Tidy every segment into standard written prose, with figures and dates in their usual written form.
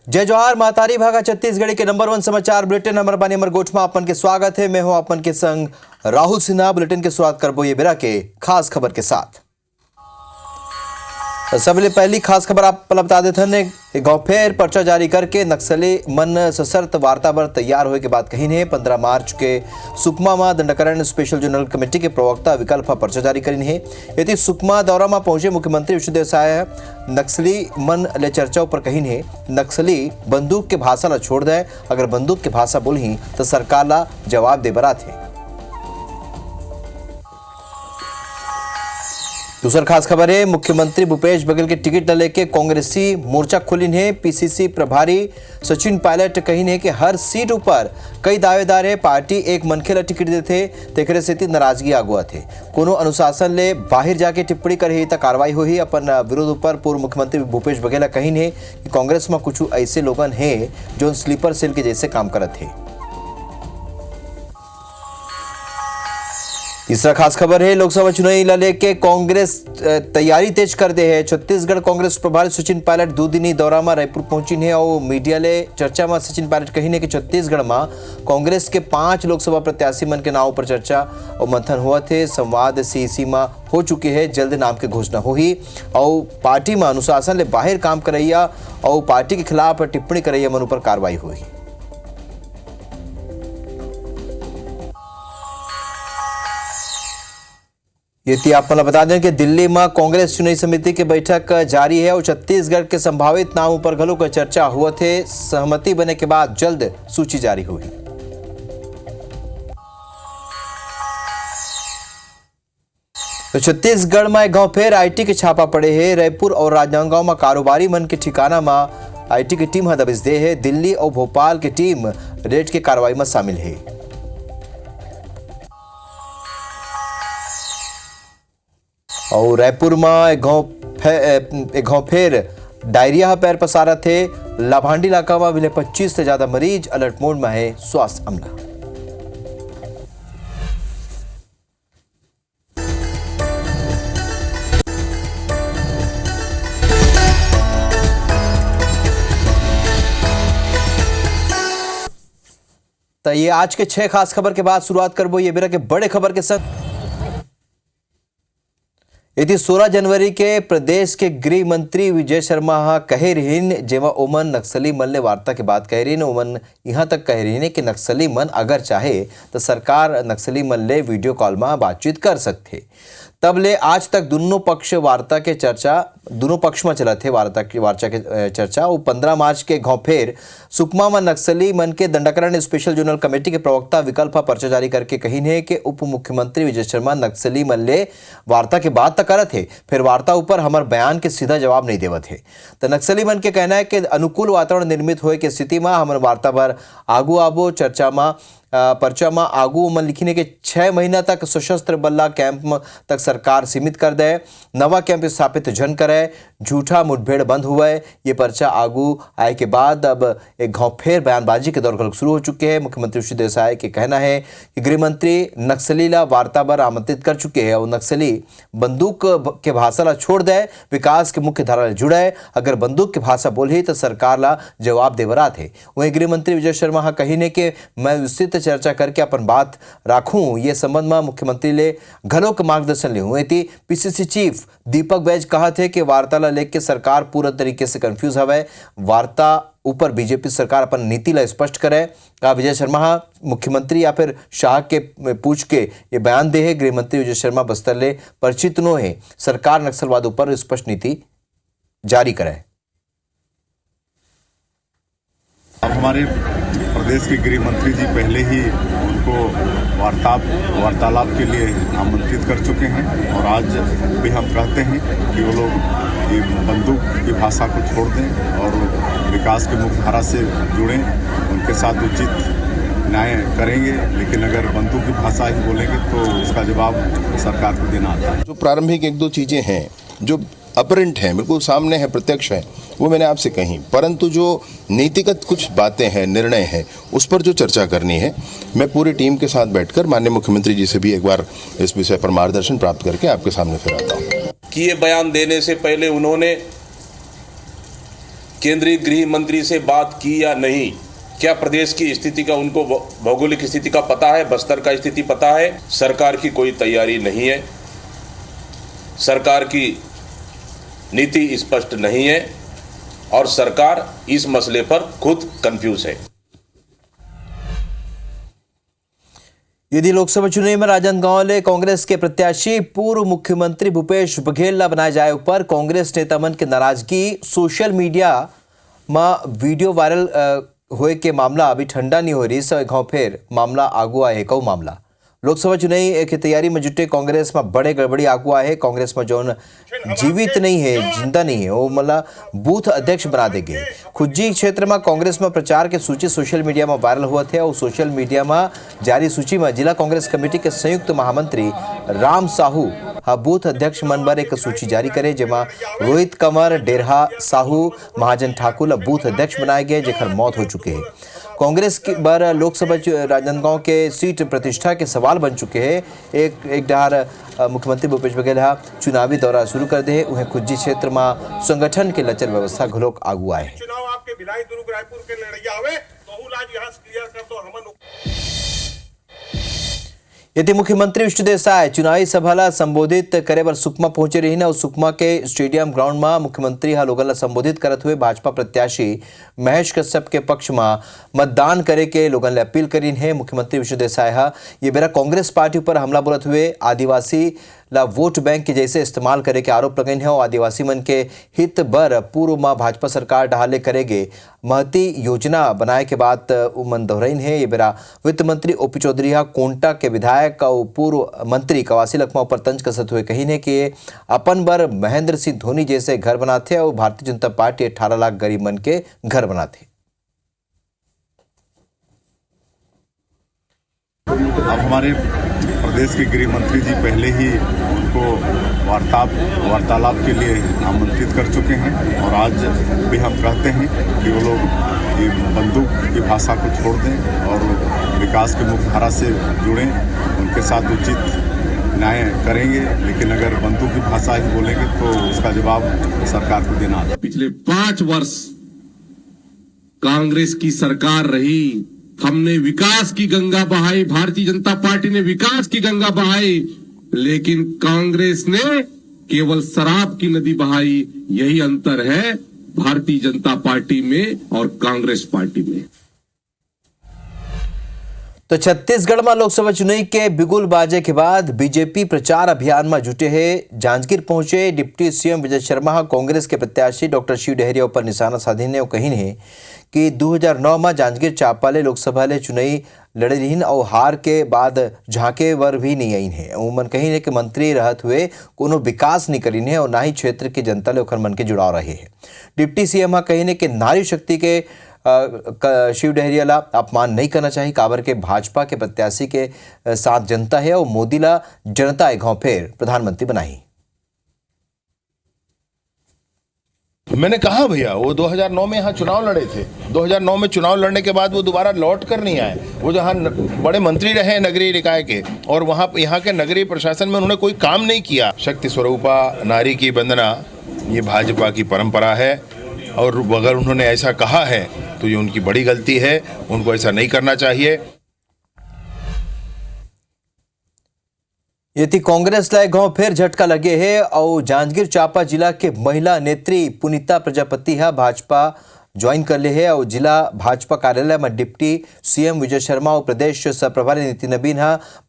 जय जोहार महातारी भागा छत्तीसगढ़ के नंबर 1 समाचार बुलेटिन नंबर बानी अमर गोठमा अपन के स्वागत है। मैं हूं अपन के संग राहुल सिन्हा। बुलेटिन के शुरुआत करबो ये बेरा के खास खबर के साथ। सबले पहली खास खबर आप बता देते हैं। गौफेर पर्चा जारी करके नक्सली मन सशर्त वार्ता पर तैयार होए के बाद कही ने 15 मार्च के सुकमा में दंडकरण स्पेशल जनरल कमेटी के प्रवक्ता विकल्प पर्चा जारी करी है। यदि सुकमा दौरा में पहुंचे मुख्यमंत्री विष्णुदेव साय नक्सली मन ले चर्चा पर कही ने नक्सली बंदूक के भाषा ला छोड़ दे, अगर बंदूक के भाषा बोलही तो सरकार ला जवाब दे बरा थे। दूसरा खास खबर है, मुख्यमंत्री भूपेश बघेल के टिकट न लेके कांग्रेसी मोर्चा खोलिन है। पीसीसी प्रभारी सचिन पायलट कही है कि हर सीट ऊपर कई दावेदार है, पार्टी एक मनखे ला टिकट देते तेकरे से नाराजगी आगुआ थे। कोनो अनुशासन ले बाहर जाके टिप्पणी करे तो कार्रवाई हुई। अपन विरोध पर पूर्व मुख्यमंत्री भूपेश बघेल कही है कि कांग्रेस में कुछ ऐसे लोगन है जो स्लीपर सेल के जैसे काम करत है। तीसरा खास खबर है, लोकसभा चुनाव लेके कांग्रेस तैयारी तेज कर दे है। छत्तीसगढ़ कांग्रेस प्रभारी सचिन पायलट 2 दिनी दौरा में रायपुर पहुंची है और मीडिया ले चर्चा में सचिन पायलट कही ने कि छत्तीसगढ़ में कांग्रेस के 5 लोकसभा प्रत्याशी मन के नाव पर चर्चा और मंथन हुआ थे। संवाद सीसी में हो चुके हैं, जल्द नाम की घोषणा हुई और पार्टी में अनुशासन ले बाहर काम करैया और पार्टी के खिलाफ टिप्पणी करैया मन पर कार्रवाई हुई। ये आपको बता दें कि दिल्ली में कांग्रेस चुनावी समिति की बैठक जारी है और छत्तीसगढ़ के संभावित नामों पर घलों का चर्चा हुआ थे। सहमति बने के बाद जल्द सूची जारी हुई। तो छत्तीसगढ़ में गांव फिर आईटी के छापा पड़े हैं। रायपुर और राजनांदगांव में कारोबारी मन के ठिकाना में आईटी की टीम दबिश दे है। दिल्ली और भोपाल की टीम रेड की कार्रवाई में शामिल है। और रायपुर में गांव फिर डायरिया पैर पसारा थे। लाभांडी इलाका में मिले 25 से ज्यादा मरीज, अलर्ट मोड में है स्वास्थ्य अमला। तो ये आज के 6 खास खबर के बाद शुरुआत करबो ये बेरा के बड़े खबर के साथ। यदि 16 जनवरी के प्रदेश के गृह मंत्री विजय शर्मा कहे रहीन जेमा ओमन नक्सली मन ले वार्ता के बाद कह रही ओमन यहाँ तक कह रही कि नक्सली मन अगर चाहे तो सरकार नक्सली मन ले वीडियो कॉल में बातचीत कर सकते। तब ले आज तक दोनों पक्ष वार्ता के चर्चा दोनों पक्ष में चला थे। वार्ता के चर्चा वो 15 मार्च के घौफेर सुकमा में नक्सली मन के दंडकरण स्पेशल जनरल कमेटी के प्रवक्ता विकल्प पर्चा जारी करके कही है कि उप मुख्यमंत्री विजय शर्मा नक्सली मन ले वार्ता के बाद तक करत है, फिर वार्ता ऊपर हमार बयान के सीधा जवाब नहीं देवत है। तो नक्सली मन के कहना है कि अनुकूल वातावरण निर्मित होए के स्थिति में हमारे वार्ता पर आगू आबो चर्चा में पर्चा में आगू मन लिखने के 6 महीना तक सशस्त्र बल्ला कैंप तक सरकार सीमित कर दे, नवा कैंप स्थापित जन करे, झूठा मुठभेड़ बंद हुआ है। ये पर्चा आगू आए के बाद अब एक घौफेर बयानबाजी के दौर शुरू हो चुके हैं। मुख्यमंत्री विष्णुदेव साय के कहना है कि गृह मंत्री नक्सली ला वार्ता पर आमंत्रित कर चुके हैं और नक्सली बंदूक के भाषा ला छोड़ दे, विकास के मुख्य धारा जुड़े, अगर बंदूक की भाषा बोली तो सरकार ला जवाब दे बरा थे। वहीं गृह मंत्री विजय शर्मा कही ने कि मैं विस्तृत चर्चा करके अपन बात राखूं, ये संबंध में मुख्यमंत्री ले घलों के मार्गदर्शन ले हुए थी। पीसीसी चीफ दीपक बैज कहा थे कि वार्ता ला लेके सरकार पूरा तरीके से कंफ्यूज हवे, वार्ता ऊपर बीजेपी सरकार अपन नीति ला स्पष्ट करे। कहा विजय शर्मा मुख्यमंत्री या फिर शाह के पूछ के ये बयान दे है। गृह मंत्री विजय शर्मा बस्तर ले परिचित नो है, सरकार नक्सलवाद ऊपर स्पष्ट नीति जारी करे। अब हमारे प्रदेश के गृह मंत्री जी पहले ही उनको वार्तालाप के लिए आमंत्रित कर चुके हैं और आज भी हम कहते हैं कि वो लोग ये बंदूक की भाषा को छोड़ दें और विकास की मुख्यधारा से जुड़ें, उनके साथ उचित न्याय करेंगे। लेकिन अगर बंदूक की भाषा ही बोलेंगे तो उसका जवाब सरकार को देना आता है। जो प्रारंभिक 1-2 चीज़ें हैं जो अपरिंट हैं, बिल्कुल सामने है, प्रत्यक्ष है, वो मैंने आपसे कही, परंतु जो नीतिगत कुछ बातें हैं, निर्णय हैं, उस पर जो चर्चा करनी है, मैं पूरी टीम के साथ बैठकर माननीय मुख्यमंत्री जी से भी एक बार इस विषय पर मार्गदर्शन प्राप्त करके आपके सामने फिर आता हूँ। कि ये बयान देने से पहले उन्होंने केंद्रीय गृह मंत्री से बात की या नहीं? क्या प्रदेश की स्थिति का उनको भौगोलिक स्थिति का पता है? बस्तर का स्थिति पता है? सरकार की कोई तैयारी नहीं है, सरकार की नीति स्पष्ट नहीं है और सरकार इस मसले पर खुद कंफ्यूज है। यदि लोकसभा चुनाव में राजनांदगांव ले कांग्रेस के प्रत्याशी पूर्व मुख्यमंत्री भूपेश बघेल ला बनाए जाए ऊपर कांग्रेस नेता मन के नाराजगी सोशल मीडिया में वीडियो वायरल होए के मामला अभी ठंडा नहीं हो रही सो गांव फिर मामला आगू आए कौ मामला लोकसभा चुनाव की तैयारी में जुटे कांग्रेस में बड़े गड़बड़ी आगू आए कांग्रेस में जो जीवित नहीं है जिंदा नहीं है वो मतलब बूथ अध्यक्ष बना देंगे। खुज्जी क्षेत्र में कांग्रेस में प्रचार के सूची सोशल मीडिया में वायरल हुआ थे और सोशल मीडिया में जारी सूची में जिला कांग्रेस कमेटी के संयुक्त महामंत्री राम साहू बूथ अध्यक्ष मन पर एक सूची जारी करे जेमा रोहित कंवर डेरहा साहू महाजन ठाकुर बूथ अध्यक्ष बनाए गए जेकर मौत हो चुके हैं। कांग्रेस के बार लोकसभा राजनांदगांव के सीट प्रतिष्ठा के सवाल बन चुके हैं। एक डहार मुख्यमंत्री भूपेश बघेल चुनावी दौरा शुरू कर दे उन्हें खुज्जी क्षेत्र में संगठन के लचर व्यवस्था घलोक आगू आए। चुनाव आपके भिलाई दुर्ग रायपुर के लड़ैया हवे तो राज यहाँ क्लियर कर दो हमन। यदि मुख्यमंत्री विष्णुदेव साय चुनावी सभा ला संबोधित करे बर सुकमा पहुंचे रही और सुकमा के स्टेडियम ग्राउंड में मुख्यमंत्री लोगन ला संबोधित करत हुए भाजपा प्रत्याशी महेश कश्यप के पक्ष में मतदान करे के लोगन ला अपील करीन है। मुख्यमंत्री विष्णुदेव साय ये बेरा कांग्रेस पार्टी पर हमला बोलत हुए आदिवासी ला वोट बैंक के जैसे इस्तेमाल करे के आरोप लगन है और आदिवासी मन के हित बर पूर्व में भाजपा सरकार डहाले करेगे महती योजना बनाए के बाद मन दोहराइन है। ये बेरा वित्त मंत्री ओपी चौधरी कोंटा के विधायक और पूर्व मंत्री कवासी लखमा पर तंज कसत हुए कही ने कि अपन बर महेंद्र सिंह धोनी जैसे घर बनाते और भारतीय जनता पार्टी 18 लाख गरीब मन के घर बनाते। अब हमारे प्रदेश के गृह मंत्री जी पहले ही उनको वार्तालाप के लिए आमंत्रित कर चुके हैं और आज भी हम कहते हैं कि वो लोग ये बंदूक की भाषा को छोड़ दें और विकास की मुख्यधारा से जुड़ें, उनके साथ उचित न्याय करेंगे। लेकिन अगर बंदूक की भाषा ही बोलेंगे तो उसका जवाब सरकार को देना है। पिछले 5 वर्ष कांग्रेस की सरकार रही, हमने विकास की गंगा बहाई, भारतीय जनता पार्टी ने विकास की गंगा बहाई, लेकिन कांग्रेस ने केवल शराब की नदी बहाई। यही अंतर है भारतीय जनता पार्टी में और कांग्रेस पार्टी में। तो छत्तीसगढ़ में लोकसभा चुनाव के बिगुल बाजे के बाद बीजेपी प्रचार अभियान में जुटे हैं। जांजगीर पहुंचे डिप्टी सीएम विजय शर्मा कांग्रेस के प्रत्याशी डॉक्टर शिव डहरिया पर निशाना साधीने कही है कि 2009 में जांजगीर चांपा ले लोकसभा ले चुनाव लड़े रही और हार के बाद झांके वर भी नहीं आई है। उमन कही है कि मंत्री रहत हुए कोनो विकास नहीं करी है और ना ही क्षेत्र की जनता ले ओखर मन के जुड़ाव रहे हैं। डिप्टी सीएम कही है कि नारी शक्ति के शिव डहरिया ला अपमान नहीं करना चाहिए। काबर के भाजपा के प्रत्याशी के साथ जनता है और मोदी ला जनता एक गांव फिर प्रधानमंत्री बनाई। मैंने कहा भैया वो 2009 में यहाँ चुनाव लड़े थे। 2009 में चुनाव लड़ने के बाद वो दोबारा लौट कर नहीं आए। वो जहाँ बड़े मंत्री रहे नगरीय निकाय के और वहाँ यहाँ के नगरीय प्रशासन में उन्होंने कोई काम नहीं किया। शक्ति स्वरूपा नारी की वंदना ये भाजपा की परंपरा है और अगर उन्होंने ऐसा कहा है तो ये उनकी बड़ी गलती है, उनको ऐसा नहीं करना चाहिए। यदि कांग्रेस ला गांव फिर झटका लगे है और जांजगीर चांपा जिला के महिला नेत्री पुनीता प्रजापति भाजपा ज्वाइन कर ले है और जिला भाजपा कार्यालय में डिप्टी सीएम विजय शर्मा और प्रदेश सहप्रभारी नीति नवीन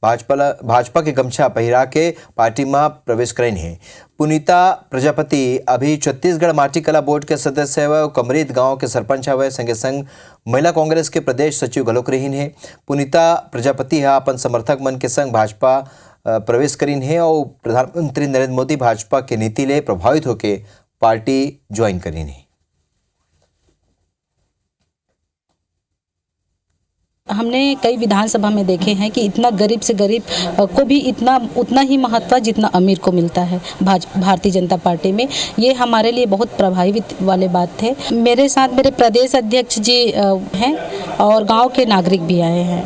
भाजपा के गमछा पहिरा के पार्टी में प्रवेश करें है। पुनीता प्रजापति अभी छत्तीसगढ़ माटी कला बोर्ड के सदस्य है और कमरीत गांव के सरपंच है। संगे संग महिला कांग्रेस के प्रदेश सचिव घलोक रही है। पुनीता प्रजापति अपन समर्थक मन के संग भाजपा प्रवेश करीन है और प्रधानमंत्री नरेंद्र मोदी भाजपा के नीति ले प्रभावित होकर पार्टी ज्वाइन करीन है। हमने कई विधानसभा में देखे हैं कि इतना गरीब से गरीब को भी उतना ही महत्व जितना अमीर को मिलता है भारतीय जनता पार्टी में। ये हमारे लिए बहुत प्रभावित वाले बात थे। मेरे साथ मेरे प्रदेश अध्यक्ष जी हैं और गांव के नागरिक भी आए हैं।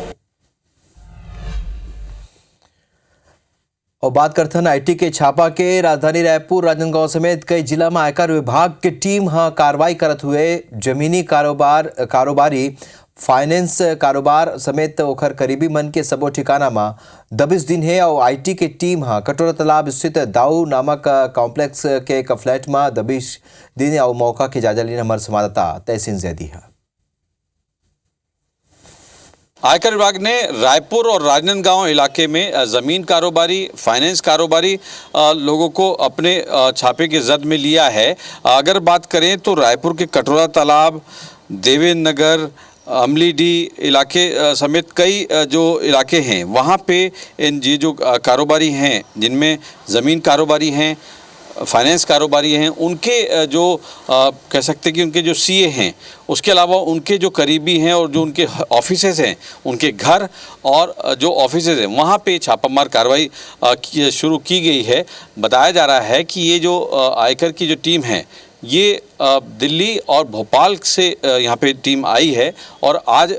और बात करते हैं आईटी के छापा के राजधानी रायपुर राजनांदगांव समेत कई जिला में आयकर विभाग के टीम कार्रवाई करत हुए जमीनी कारोबारी फाइनेंस कारोबार समेत ओखर करीबी मन के सबो ठिकाना में दबिश दिन है और आईटी के टीम कटोरा तालाब स्थित दाऊ नामक कॉम्प्लेक्स के एक फ्लैट में दबिश दिन और मौका के जायजा लेने हमारे संवाददाता तहसीन जैदी है। आयकर विभाग ने रायपुर और राजनांदगांव इलाके में जमीन कारोबारी फाइनेंस कारोबारी लोगों को अपने छापे के जद में लिया है। अगर बात करें तो रायपुर के कटोरा तालाब, देवेंद्र नगर, अमलीडी इलाके समेत कई जो इलाके हैं वहाँ पे ये जो कारोबारी हैं जिनमें ज़मीन कारोबारी हैं, फाइनेंस कारोबारी हैं, उनके जो कह सकते हैं कि उनके जो सीए हैं, उसके अलावा उनके जो करीबी हैं और जो उनके ऑफिसेज हैं, उनके घर और जो ऑफिसेज हैं वहाँ पे छापामार कार्रवाई शुरू की गई है। बताया जा रहा है कि ये जो आयकर की जो टीम है ये दिल्ली और भोपाल से यहाँ पे टीम आई है और आज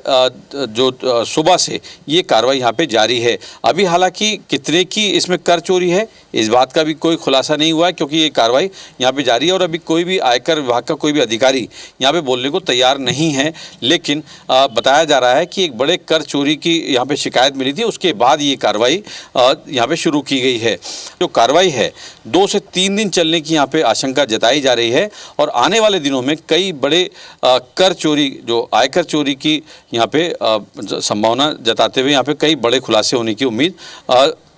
जो सुबह से ये कार्रवाई यहाँ पे जारी है। अभी हालांकि कितने की इसमें कर चोरी है इस बात का भी कोई खुलासा नहीं हुआ है, क्योंकि ये कार्रवाई यहाँ पे जारी है और अभी कोई भी आयकर विभाग का कोई भी अधिकारी यहाँ पे बोलने को तैयार नहीं है। लेकिन बताया जा रहा है कि एक बड़े कर चोरी की यहाँ पे शिकायत मिली थी, उसके बाद ये कार्रवाई यहाँ पे शुरू की गई है। जो कार्रवाई है 2 से 3 दिन चलने की यहाँ पे आशंका जताई जा रही है और आने वाले दिनों में कई बड़े कर चोरी जो आयकर चोरी की यहाँ पे संभावना जताते हुए यहाँ पे कई बड़े खुलासे होने की उम्मीद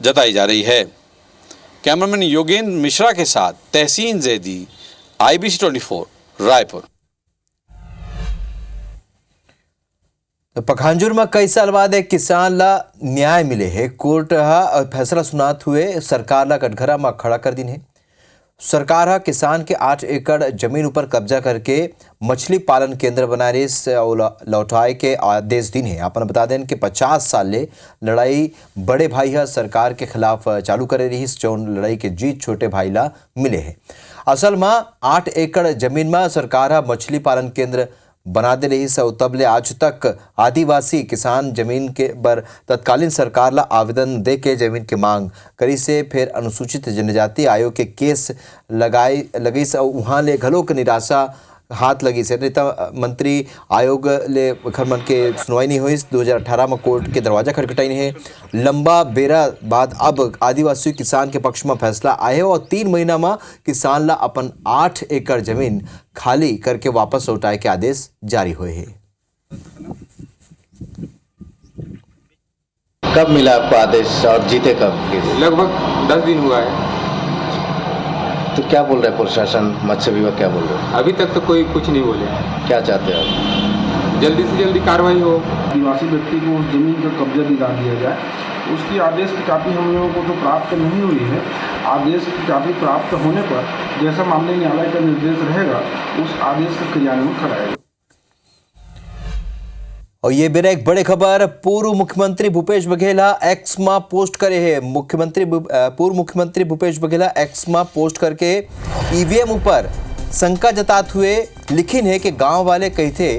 जताई जा रही है। कैमरामैन योगेंद्र मिश्रा के साथ तहसीन जैदी, IBC 24 रायपुर। तो पखांजूर में कई साल बाद एक किसान ला न्याय मिले है। कोर्ट फैसला सुनात हुए सरकार ला कटघरा में खड़ा कर दिन है। सरकार किसान के 8 एकड़ जमीन ऊपर कब्जा करके मछली पालन केंद्र बना रही लौटाए के आदेश दिन है। आपने बता दें कि 50 साल ले लड़ाई बड़े भाई सरकार के खिलाफ चालू करे रही। जौन लड़ाई के जीत छोटे भाई ला मिले है। असल में 8 एकड़ जमीन में सरकार मछली पालन केंद्र बना दे रही से तबले आज तक आदिवासी किसान जमीन के बर तत्कालीन सरकार ला आवेदन दे के जमीन की मांग करी से फिर अनुसूचित जनजाति आयोग के केस लगी से वहाँ ले घलो के निराशा हाथ लगी से नेता मंत्री आयोग ले खर मन के सुनवाई नहीं हुई। 2018 में कोर्ट के दरवाजा खटखटाई है। लंबा बेरा बाद अब आदिवासी किसान के पक्ष में फैसला आए और 3 महीना में किसान ला अपन 8 एकड़ जमीन खाली करके वापस लौटाए के आदेश जारी हुए हैं। कब मिला आपको आदेश और जीते कब? लगभग 10 दिन हुआ है। तो क्या बोल रहे प्रशासन, मत्स्य विभाग क्या बोल रहे? अभी तक तो कोई कुछ नहीं बोले। क्या चाहते हैं आप? जल्दी से जल्दी कार्रवाई हो। आदिवासी व्यक्ति को उस जमीन का कब्जा दिला दिया जाए। उसकी आदेश की कापी हम लोगों को तो प्राप्त नहीं हुई है। आदेश की कापी प्राप्त होने पर जैसा मामले न्यायालय का निर्देश रहेगा उस आदेश का क्रियान्वयन कराएगा। और ये मेरा एक बड़े खबर पूर्व मुख्यमंत्री भूपेश बघेल एक्स में पोस्ट करे है। पूर्व मुख्यमंत्री भूपेश बघेल एक्स में पोस्ट करके ईवीएम ऊपर शंका जतात हुए लिखिन है कि गांव वाले कहते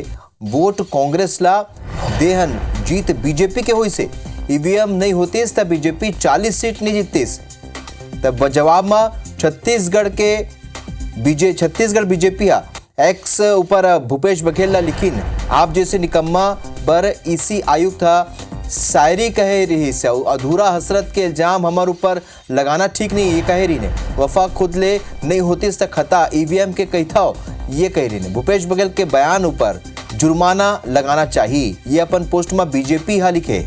वोट कांग्रेस ला देहन जीत बीजेपी के हुई से ईवीएम नहीं होतीस तब बीजेपी 40 सीट नहीं जीततीस। तब जवाब में छत्तीसगढ़ बीजेपी एक्स ऊपर भूपेश बघेल ला लिखिन आप जैसे निकम्मा बर इसी आयुक्त शायरी कहे रही से अधूरा हसरत के इल्जाम हमारे ऊपर लगाना ठीक नहीं। ये कहे रही ने वफा खुद ले नहीं होती तक खता ईवीएम के कही था। ये कह रही ने भूपेश बघेल के बयान ऊपर जुर्माना लगाना चाहिए। ये अपन पोस्ट में बीजेपी लिखे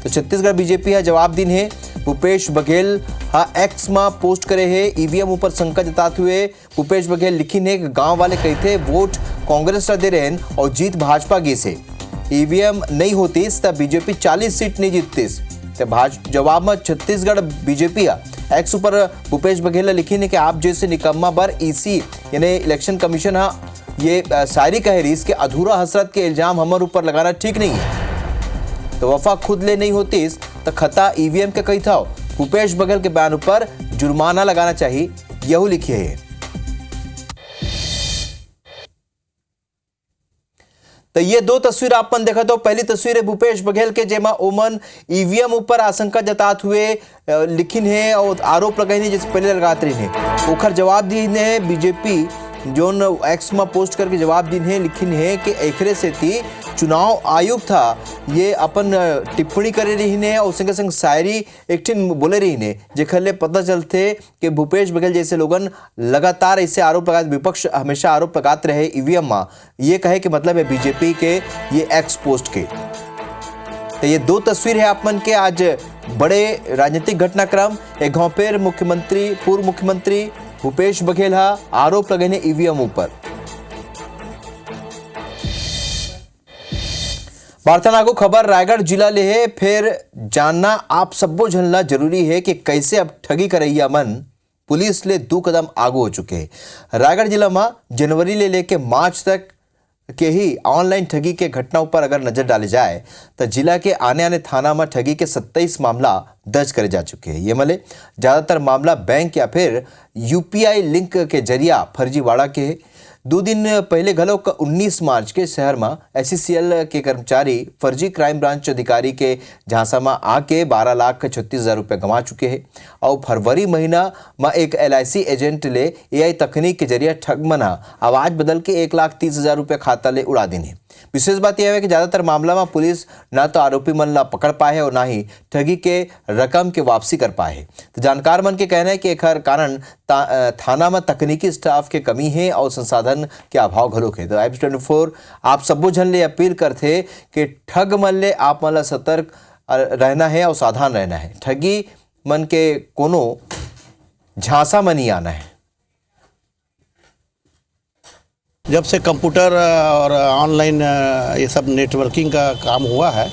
तो छत्तीसगढ़ बीजेपी जवाब दिन है। भूपेश बघेल एक्स में पोस्ट करे है ईवीएम ऊपर शंका जताते हुए भूपेश बघेल लिखी ने गांव वाले कहते वोट कांग्रेस दे रहे और जीत भाजपा की से ईवीएम नहीं होती तब बीजेपी 40 सीट नहीं जीततीस। जवाब में छत्तीसगढ़ बीजेपी एक्स ऊपर भूपेश बघेल लिखी ने कि आप जैसे निकम्मा बर ईसी यानी इलेक्शन कमीशन ये शायरी कह रही इसके अधूरा हसरत के इल्जाम हमारे ऊपर लगाना ठीक नहीं है। तो वफा खुद ले नहीं होती तो खता ईवीएम के कही था। भूपेश बघेल के बयान पर जुर्माना लगाना चाहिए यही लिखी है। तो ये दो तस्वीर आप मन देखा तो पहली तस्वीर है भूपेश बघेल के जेमा ओमन ईवीएम ऊपर आशंका जतात हुए लिखिन है और आरोप लगाई जैसे पहले लगात रही है ओखर जवाब दी है बीजेपी जोन एक्स में पोस्ट करके जवाब दी है लिखिन है कि एकरे से थी चुनाव आयोग था ये अपन टिप्पणी करे रही ने और संगे संग शायरी एक ठिन बोले रही ने जेखले पता चलते कि भूपेश बघेल जैसे लोगन लगातार इससे आरोप लगा विपक्ष हमेशा आरोप लगाते रहे ईवीएम में ये कहे कि मतलब है बीजेपी के ये एक्स पोस्ट के। तो ये दो तस्वीर है आप मन के आज बड़े राजनीतिक घटनाक्रम एक गांव पर मुख्यमंत्री पूर्व मुख्यमंत्री भूपेश बघेल आरोप लगे ने ईवीएम ऊपर। वार्तानागो खबर रायगढ़ जिला ले है फिर जानना आप सबो झनला जरूरी है कि कैसे अब ठगी करैया मन पुलिस ले 2 कदम आगे हो चुके हैं। रायगढ़ जिला में जनवरी ले लेके मार्च तक के ही ऑनलाइन ठगी के घटनाओं पर अगर नजर डाली जाए तो जिला के आने आने थाना में ठगी के 27 मामला दर्ज करे जा चुके हैं। ये मले ज्यादातर मामला बैंक या फिर यूपीआई लिंक के जरिया फर्जीवाड़ा के है। 2 दिन पहले घलो 19 मार्च के शहर में एससीसीएल के कर्मचारी फर्जी क्राइम ब्रांच अधिकारी के झांसा में आके 12,36,000 रुपये गंवा चुके हैं और फरवरी महीना में एक LIC एजेंट ले AI तकनीक के जरिए ठग मना आवाज बदल के 1,30,000 रुपये खाता ले उड़ा देने। विशेष बात यह है कि ज्यादातर मामला में पुलिस ना तो आरोपी मन ला पकड़ पाए है और ना ही ठगी के रकम के वापसी कर पाए है। तो जानकार मन के कहना है कि एक कारण थाना में तकनीकी स्टाफ के कमी है और संसाधन के अभाव घलोक है। तो IPS24 आप सबो झन ले अपील करते कि ठग मन ले आप मन ला सतर्क रहना है और सावधान रहना है। ठगी मन के कोनो झांसा में नहीं आना है। जब से कंप्यूटर और ऑनलाइन ये सब नेटवर्किंग का काम हुआ है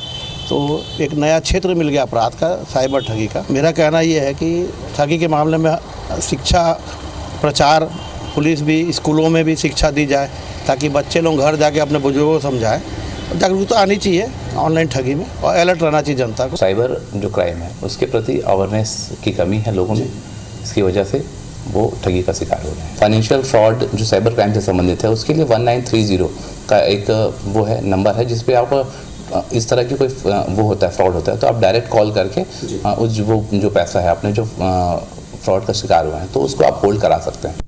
तो एक नया क्षेत्र मिल गया अपराध का, साइबर ठगी का। मेरा कहना ये है कि ठगी के मामले में शिक्षा प्रचार पुलिस भी स्कूलों में भी शिक्षा दी जाए ताकि बच्चे लोग घर जाके अपने बुजुर्गों को समझाएं। जागरूकता आनी चाहिए ऑनलाइन ठगी में और अलर्ट रहना चाहिए जनता को। साइबर जो क्राइम है उसके प्रति अवेयरनेस की कमी है लोगों में, इसकी वजह से वो ठगी का शिकार हो रहे हैं। फाइनेंशियल फ्रॉड जो साइबर क्राइम से संबंधित है उसके लिए 1930 का एक वो है नंबर है जिसपे आप इस तरह की कोई वो होता है फ्रॉड होता है तो आप डायरेक्ट कॉल करके उस वो जो पैसा है आपने जो फ्रॉड का शिकार हुआ है तो उसको आप होल्ड करा सकते हैं।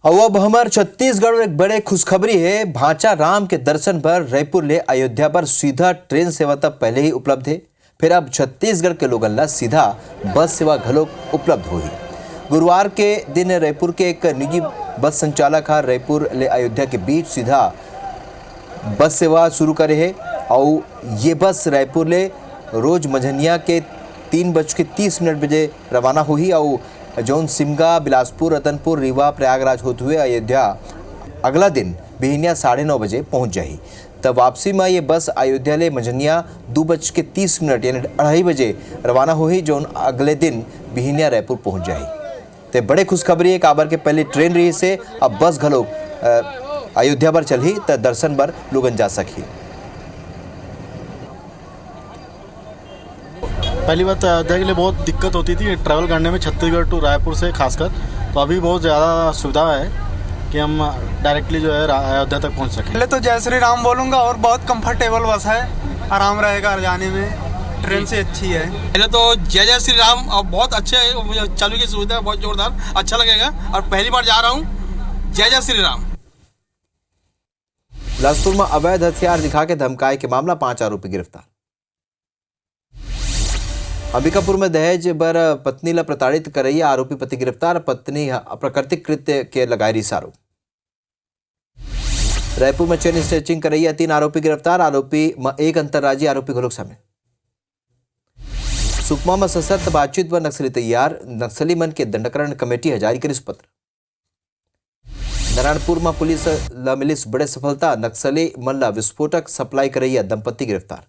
और अब हमारे छत्तीसगढ़ में एक बड़े खुशखबरी है। भांचा राम के दर्शन पर रायपुर ले अयोध्या पर सीधा ट्रेन सेवा तब पहले ही उपलब्ध है, फिर अब छत्तीसगढ़ के लोगन ला सीधा बस सेवा घलोक उपलब्ध हुई। गुरुवार के दिन रायपुर के एक निजी बस संचालक रायपुर ले अयोध्या के बीच सीधा बस सेवा शुरू करे है और ये बस रायपुर ले रोज मझनिया के 3:30 बजे रवाना हुई और जौन सिमगा बिलासपुर रतनपुर रीवा प्रयागराज होते हुए अयोध्या अगला दिन बिहनिया 9:30 बजे पहुंच जाही। तब वापसी में ये बस अयोध्या ले मझनिया 2:30 यानी 2:30 बजे रवाना हुई जो अगले दिन बिहनिया रायपुर पहुंच जाही। तो बड़े खुशखबरी है काबर के पहले ट्रेन रही से अब बस घलो अयोध्या पर चली तो दर्शन पर लोगन जा सकी। पहली बात अयोध्या के लिए बहुत दिक्कत होती थी ट्रैवल करने में छत्तीसगढ़ टू रायपुर से खासकर, तो अभी बहुत ज़्यादा सुविधा है कि हम डायरेक्टली जो है अयोध्या तक पहुंच सकें। पहले तो जय श्री राम बोलूँगा और बहुत कंफर्टेबल बस है, आराम रहेगा जाने में, ट्रेन से अच्छी है। पहले तो जय श्री राम और बहुत अच्छे चालू की सुविधा है, बहुत जोरदार, अच्छा लगेगा और पहली बार जा रहा हूँ। जय श्री राम। बिलासपुर में अवैध हथियार दिखा के धमकाए के मामला 5 आरोपी गिरफ्तार। अंबिकापुर में दहेज बर पत्नी ला प्रताड़ित करैया आरोपी पति गिरफ्तार, पत्नी अप्राकृतिक कृत्य के लगाई आरोप। रायपुर में चेन स्नैचिंग करैया 3 आरोपी गिरफ्तार, आरोपी में एक अंतर्राज्यीय आरोपी घलोक शामिल। सुकमा में सशर्त बातचीत पर नक्सली तैयार, नक्सली मन के दंडकरण कमेटी जारी करी पत्र। नारायणपुर में पुलिस ला मिलिस बड़े सफलता, नक्सली मन ला विस्फोटक सप्लाई करैया दंपति गिरफ्तार।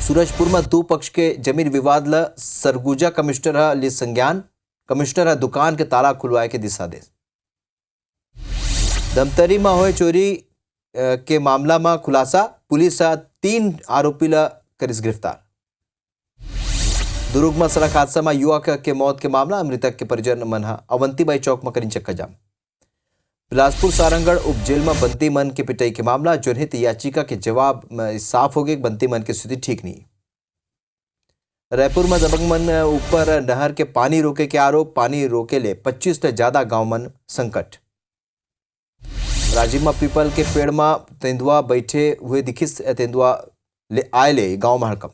सूरजपुर में 2 पक्ष के जमीन विवाद ला सरगुजा कमिश्नर ले संज्ञान, कमिश्नर दुकान के ताला खुलवाए के दिशादेश। दमतरी में हुए चोरी के मामला में खुलासा, पुलिस 3 आरोपी ला करिस गिरफ्तार। दुर्ग में सड़क हादसा में युवक के मौत के मामला, मृतक के परिजन मन अवंतीबाई चौक में करीन चक्का जाम। बिलासपुर सारंगढ़ उपजेल में बंती मन की पिटाई के मामला जनहित याचिका के जवाब में साफ हो गई कि बंती मन की स्थिति ठीक नहीं। रायपुर में दबंग मन ऊपर नहर के पानी रोके के आरोप, पानी रोके ले 25 से ज्यादा गांव मन संकट। राजीव में पीपल के पेड़ में तेंदुआ बैठे हुए दिखिस, तेंदुआ ले आए ले गांव में हड़कम।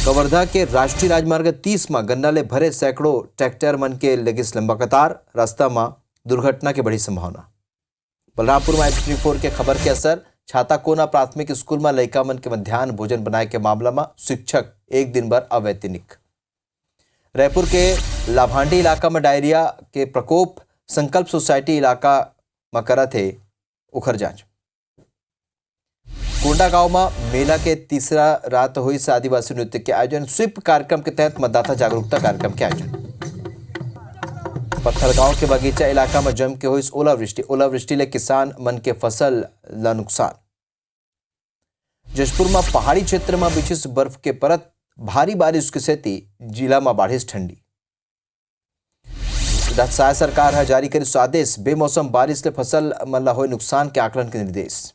कवर्धा के राष्ट्रीय राजमार्ग 30 में गन्ना ले भरे सैकड़ों ट्रैक्टर मन के लगिस लंबा कतार, रास्ता में दुर्घटना की बड़ी संभावना। बलरामपुर में H24 के खबर के असर, छाता कोना प्राथमिक स्कूल में लड़का मन के मध्याह्न भोजन बनाए के मामला में शिक्षक एक दिन भर अवैतनिक। रायपुर के लाभांडी इलाका में डायरिया के प्रकोप, संकल्प सोसाइटी इलाका में करा थे उखर जांच। कोंडा गांव में मेला के तीसरा रात हुई से आदिवासी नृत्य के आयोजन, स्वीप कार्यक्रम के तहत मतदाता जागरूकता कार्यक्रम के आयोजन। पत्थरगांव के बगीचा इलाका में जम के हुई ओलावृष्टि ले किसान मन के फसल ला नुकसान। जशपुर में पहाड़ी क्षेत्र में बिछिस बर्फ के परत, भारी बारिश के सेती जिला में बाढ़िस ठंडी। राज्य सरकार है जारी करी आदेश, बेमौसम बारिश ले फसल मन ला होय नुकसान के आकलन के निर्देश।